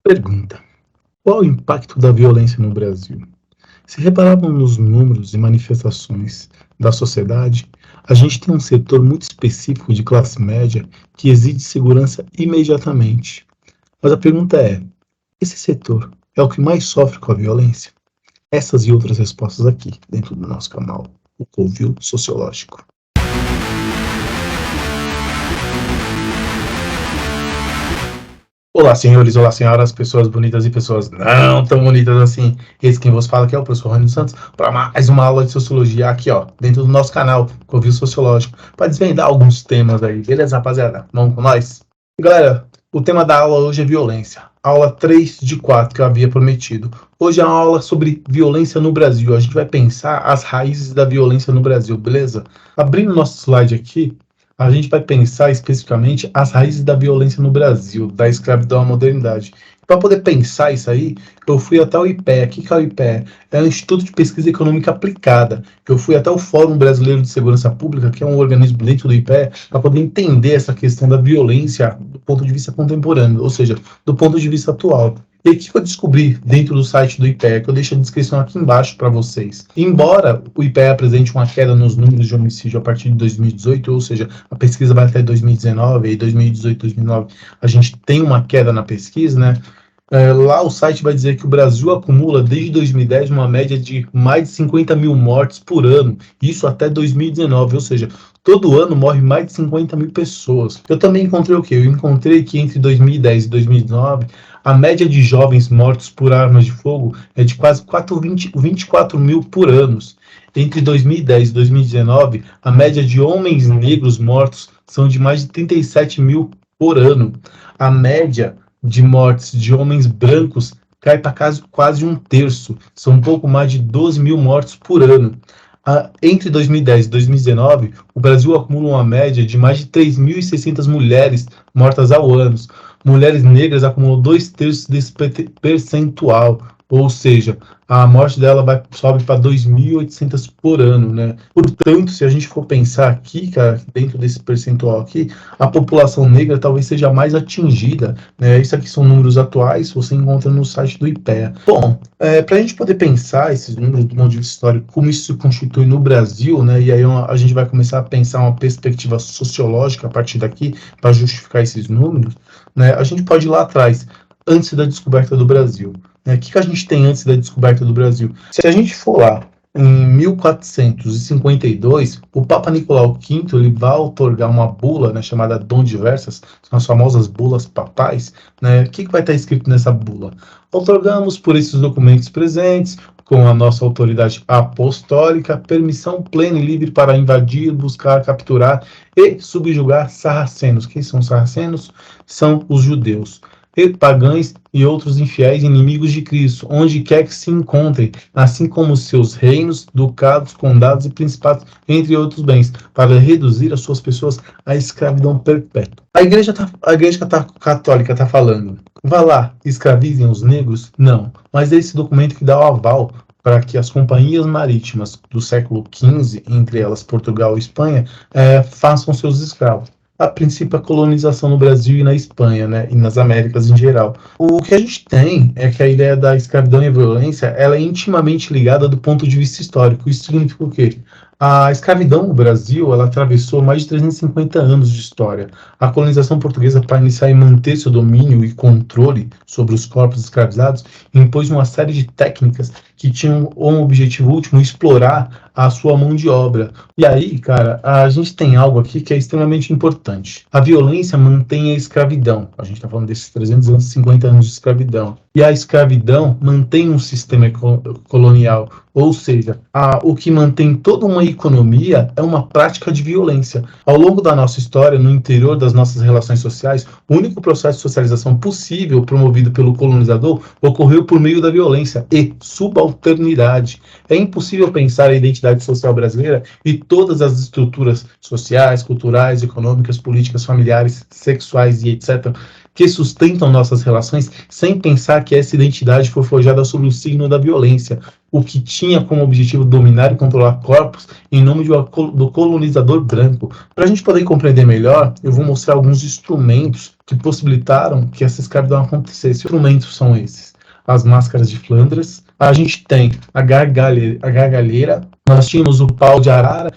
Pergunta: qual o impacto da violência no Brasil? Se repararmos nos números e manifestações da sociedade, a gente tem um setor muito específico de classe média que exige segurança imediatamente. Mas a pergunta é: esse setor é o que mais sofre com a violência? Essas e outras respostas aqui, dentro do nosso canal, o Covil Sociológico. Olá, senhores, olá, senhoras, pessoas bonitas e pessoas não tão bonitas assim. Esse quem vos fala aqui é o professor Rony Santos, para mais uma aula de Sociologia aqui, ó, dentro do nosso canal, Covil Sociológico, para desvendar alguns temas aí, beleza, rapaziada? Vamos com nós? Galera, o tema da aula hoje é violência. Aula 3 de 4 que eu havia prometido. Hoje é uma aula sobre violência no Brasil. A gente vai pensar as raízes da violência no Brasil, beleza? Abrindo nosso slide aqui, a gente vai pensar especificamente as raízes da violência no Brasil, da escravidão à modernidade. Para poder pensar isso aí, eu fui até o IPEA. O que é o IPEA? É o Instituto de Pesquisa Econômica Aplicada. Eu fui até o Fórum Brasileiro de Segurança Pública, que é um organismo dentro do IPEA, para poder entender essa questão da violência do ponto de vista contemporâneo, ou seja, do ponto de vista atual. E o que eu descobri dentro do site do IPEA, que eu deixo a descrição aqui embaixo para vocês. Embora o IPEA apresente uma queda nos números de homicídio a partir de 2018, ou seja, a pesquisa vai até 2019, e 2018, 2009, a gente tem uma queda na pesquisa, né? Lá o site vai dizer que o Brasil acumula desde 2010 uma média de mais de 50 mil mortes por ano, isso até 2019, ou seja, todo ano morre mais de 50 mil pessoas. Eu também encontrei o quê? Eu encontrei que entre 2010 e 2019, a média de jovens mortos por armas de fogo é de quase 24 mil por ano. Entre 2010 e 2019, a média de homens negros mortos são de mais de 37 mil por ano. A média de mortes de homens brancos cai para quase um terço, são um pouco mais de 12 mil mortos por ano. Entre 2010 e 2019, o Brasil acumula uma média de mais de 3.600 mulheres mortas ao ano. Mulheres negras acumulam 2/3 desse percentual, ou seja, a morte dela sobe para 2.800 por ano, né? Portanto, se a gente for pensar aqui, cara, dentro desse percentual aqui, a população negra talvez seja a mais atingida, né? Isso aqui são números atuais, você encontra no site do IPEA. Bom, para a gente poder pensar esses números do ponto de vista histórico, como isso se constitui no Brasil, né? E aí a gente vai começar a pensar uma perspectiva sociológica a partir daqui para justificar esses números, né? A gente pode ir lá atrás, antes da descoberta do Brasil. O que a gente tem antes da descoberta do Brasil? Se a gente for lá em 1452, o Papa Nicolau V ele vai outorgar uma bula, né, chamada Dom Diversas, são as famosas bulas papais, né? O que vai estar escrito nessa bula? Outorgamos por esses documentos presentes, com a nossa autoridade apostólica, permissão plena e livre para invadir, buscar, capturar e subjugar sarracenos. Quem são sarracenos? São os judeus. E pagães e outros infiéis inimigos de Cristo, onde quer que se encontrem, assim como seus reinos, ducados, condados e principados, entre outros bens, para reduzir as suas pessoas à escravidão perpétua. A igreja católica está falando, vá lá, escravizem os negros? Não, mas é esse documento que dá o aval para que as companhias marítimas do século XV, entre elas Portugal e Espanha, façam seus escravos. A princípio, a colonização no Brasil e na Espanha, né, e nas Américas em geral. O que a gente tem é que a ideia da escravidão e a violência ela é intimamente ligada do ponto de vista histórico. Isso significa o quê? A escravidão no Brasil ela atravessou mais de 350 anos de história. A colonização portuguesa, para iniciar e manter seu domínio e controle sobre os corpos escravizados, impôs uma série de técnicas que tinham como objetivo último explorar a sua mão de obra. E aí, cara, a gente tem algo aqui que é extremamente importante. A violência mantém a escravidão. A gente está falando desses 350 anos de escravidão. E a escravidão mantém um sistema colonial. Ou seja, o que mantém toda uma economia é uma prática de violência. Ao longo da nossa história, no interior das nossas relações sociais, o único processo de socialização possível promovido pelo colonizador ocorreu por meio da violência e subalternidade. É impossível pensar a identidade social brasileira e todas as estruturas sociais, culturais, econômicas, políticas, familiares, sexuais e etc., que sustentam nossas relações sem pensar que essa identidade foi forjada sob o signo da violência. o que tinha como objetivo dominar e controlar corpos em nome do colonizador branco. Para a gente poder compreender melhor, eu vou mostrar alguns instrumentos que possibilitaram que essa escravidão acontecesse. Que instrumentos são esses? As máscaras de Flandres, a gente tem a gargalheira, nós tínhamos o pau de arara,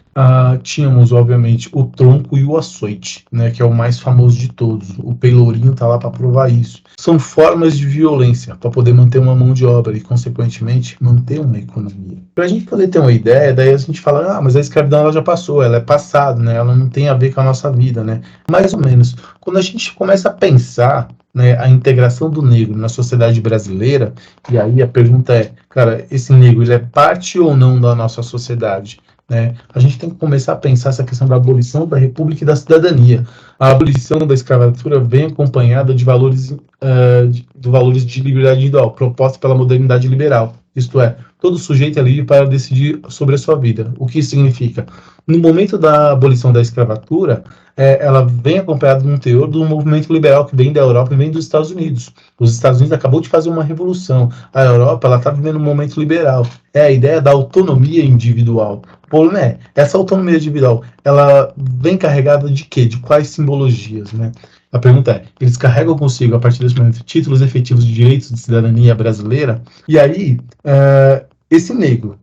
tínhamos, obviamente, o tronco e o açoite, né, que é o mais famoso de todos. O Pelourinho está lá para provar isso. São formas de violência para poder manter uma mão de obra e, consequentemente, manter uma economia. Para a gente poder ter uma ideia, daí a gente fala, mas a escravidão ela já passou, ela é passada, né, ela não tem a ver com a nossa vida, né? Mais ou menos. Quando a gente começa a pensar, né, a integração do negro na sociedade brasileira, e aí a pergunta é, cara, esse negro ele é parte ou não da nossa sociedade? Né? A gente tem que começar a pensar essa questão da abolição da república e da cidadania. A abolição da escravatura vem acompanhada de valores de liberdade individual, proposta pela modernidade liberal. Isto é, todo sujeito é livre para decidir sobre a sua vida. O que isso significa? No momento da abolição da escravatura, ela vem acompanhada de um teor do movimento liberal que vem da Europa e vem dos Estados Unidos. Os Estados Unidos acabou de fazer uma revolução. A Europa está vivendo um momento liberal. É a ideia da autonomia individual. O problema é, essa autonomia individual, ela vem carregada de quê? De quais simbologias, né? A pergunta é, eles carregam consigo, a partir desse momento, títulos efetivos de direitos de cidadania brasileira? E aí, esse negro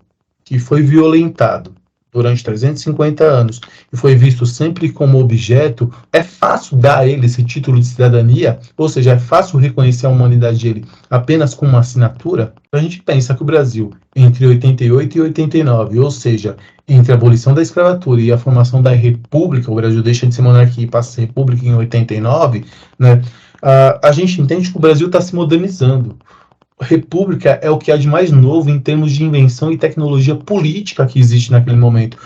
que foi violentado durante 350 anos e foi visto sempre como objeto, é fácil dar a ele esse título de cidadania, ou seja, é fácil reconhecer a humanidade dele apenas com uma assinatura? A gente pensa que o Brasil, entre 88 e 89, ou seja, entre a abolição da escravatura e a formação da república, o Brasil deixa de ser monarquia e passa a ser república em 89, né, a gente entende que o Brasil está se modernizando. República é o que há de mais novo em termos de invenção e tecnologia política que existe naquele momento.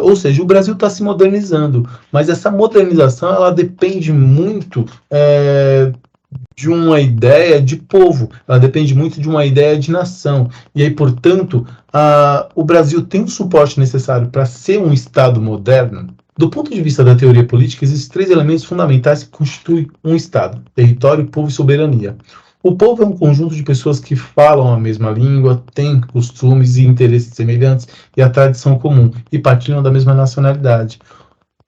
Ou seja, o Brasil está se modernizando, mas essa modernização ela depende muito de uma ideia de povo, ela depende muito de uma ideia de nação. E aí, portanto, o Brasil tem o suporte necessário para ser um Estado moderno. Do ponto de vista da teoria política, existem 3 elementos fundamentais que constituem um Estado: território, povo e soberania. O povo é um conjunto de pessoas que falam a mesma língua, têm costumes e interesses semelhantes e a tradição comum, e partilham da mesma nacionalidade.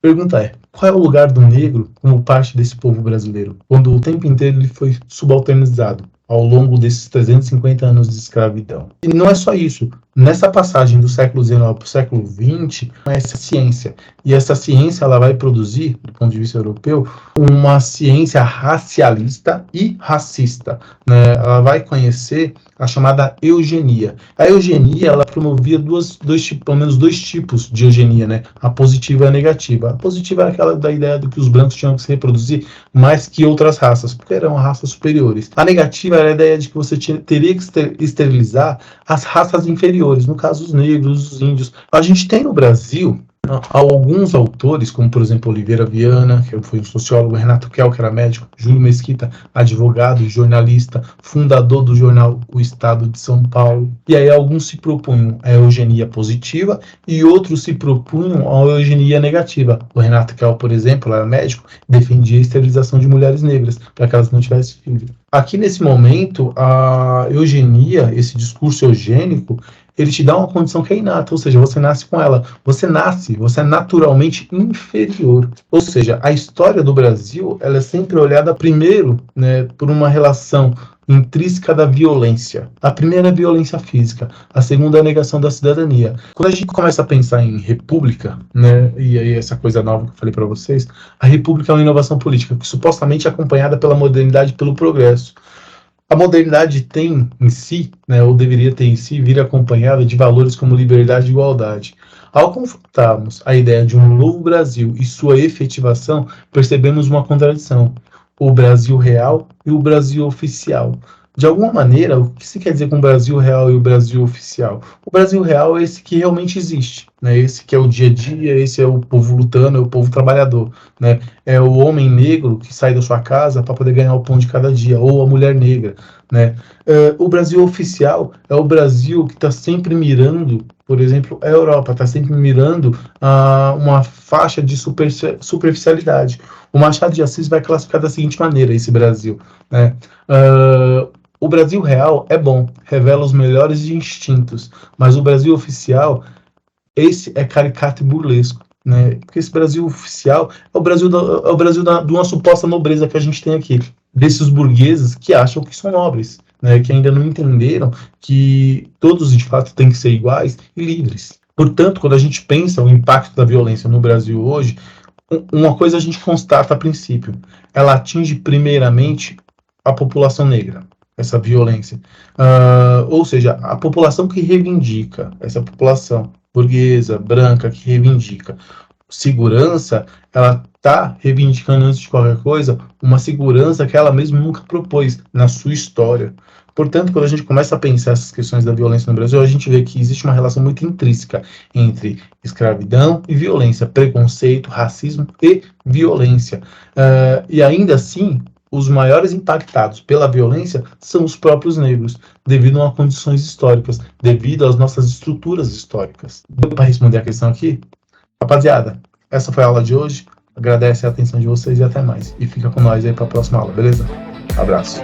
Pergunta é, qual é o lugar do negro como parte desse povo brasileiro, quando o tempo inteiro ele foi subalternizado ao longo desses 350 anos de escravidão? E não é só isso. Nessa passagem do século XIX para o século XX, essa ciência. E essa ciência ela vai produzir, do ponto de vista europeu, uma ciência racialista e racista. Né? Ela vai conhecer a chamada eugenia. A eugenia ela promovia pelo menos dois tipos de eugenia, né? A positiva e a negativa. A positiva era aquela da ideia de que os brancos tinham que se reproduzir mais que outras raças, porque eram raças superiores. A negativa era a ideia de que você teria que esterilizar as raças inferiores, no caso os negros, os índios. A gente tem no Brasil alguns autores, como por exemplo Oliveira Viana, que foi um sociólogo, Renato Kell, que era médico, Júlio Mesquita, advogado, jornalista, fundador do jornal O Estado de São Paulo. E aí alguns se propunham a eugenia positiva e outros se propunham a eugenia negativa. O Renato Kell, por exemplo, era médico, defendia a esterilização de mulheres negras para que elas não tivessem filhos. Aqui nesse momento, a eugenia, esse discurso eugênico, ele te dá uma condição que é inata, ou seja, você nasce com ela. Você é naturalmente inferior. Ou seja, a história do Brasil, ela é sempre olhada primeiro, né, por uma relação intrínseca da violência. A primeira é a violência física, a segunda é a negação da cidadania. Quando a gente começa a pensar em república, né, e aí essa coisa nova que eu falei para vocês, a república é uma inovação política que supostamente é acompanhada pela modernidade e pelo progresso. A modernidade tem em si, né, ou deveria ter em si, vir acompanhada de valores como liberdade e igualdade. Ao confrontarmos a ideia de um novo Brasil e sua efetivação, percebemos uma contradição: o Brasil real e o Brasil oficial. De alguma maneira, o que se quer dizer com o Brasil real e o Brasil oficial? O Brasil real é esse que realmente existe, né? Esse que é o dia a dia, esse é o povo lutando, é o povo trabalhador, né? É o homem negro que sai da sua casa para poder ganhar o pão de cada dia, ou a mulher negra, né? O Brasil oficial é o Brasil que está sempre mirando, por exemplo, a Europa, está sempre mirando uma faixa de superficialidade. O Machado de Assis vai classificar da seguinte maneira esse Brasil, né? O Brasil real é bom, revela os melhores instintos, mas o Brasil oficial, esse é caricato e burlesco, né? Porque esse Brasil oficial é o Brasil de uma suposta nobreza que a gente tem aqui, desses burgueses que acham que são nobres, né? Que ainda não entenderam que todos de fato têm que ser iguais e livres. Portanto, quando a gente pensa o impacto da violência no Brasil hoje, uma coisa a gente constata a princípio: ela atinge primeiramente a população negra, essa violência. Ou seja, a população que reivindica, essa população burguesa, branca, que reivindica segurança, ela está reivindicando, antes de qualquer coisa, uma segurança que ela mesma nunca propôs na sua história. Portanto, quando a gente começa a pensar essas questões da violência no Brasil, a gente vê que existe uma relação muito intrínseca entre escravidão e violência, preconceito, racismo e violência. E ainda assim, os maiores impactados pela violência são os próprios negros, devido a condições históricas, devido às nossas estruturas históricas. Deu para responder a questão aqui? Rapaziada, essa foi a aula de hoje. Agradece a atenção de vocês e até mais. E fica com nós aí para a próxima aula, beleza? Abraço.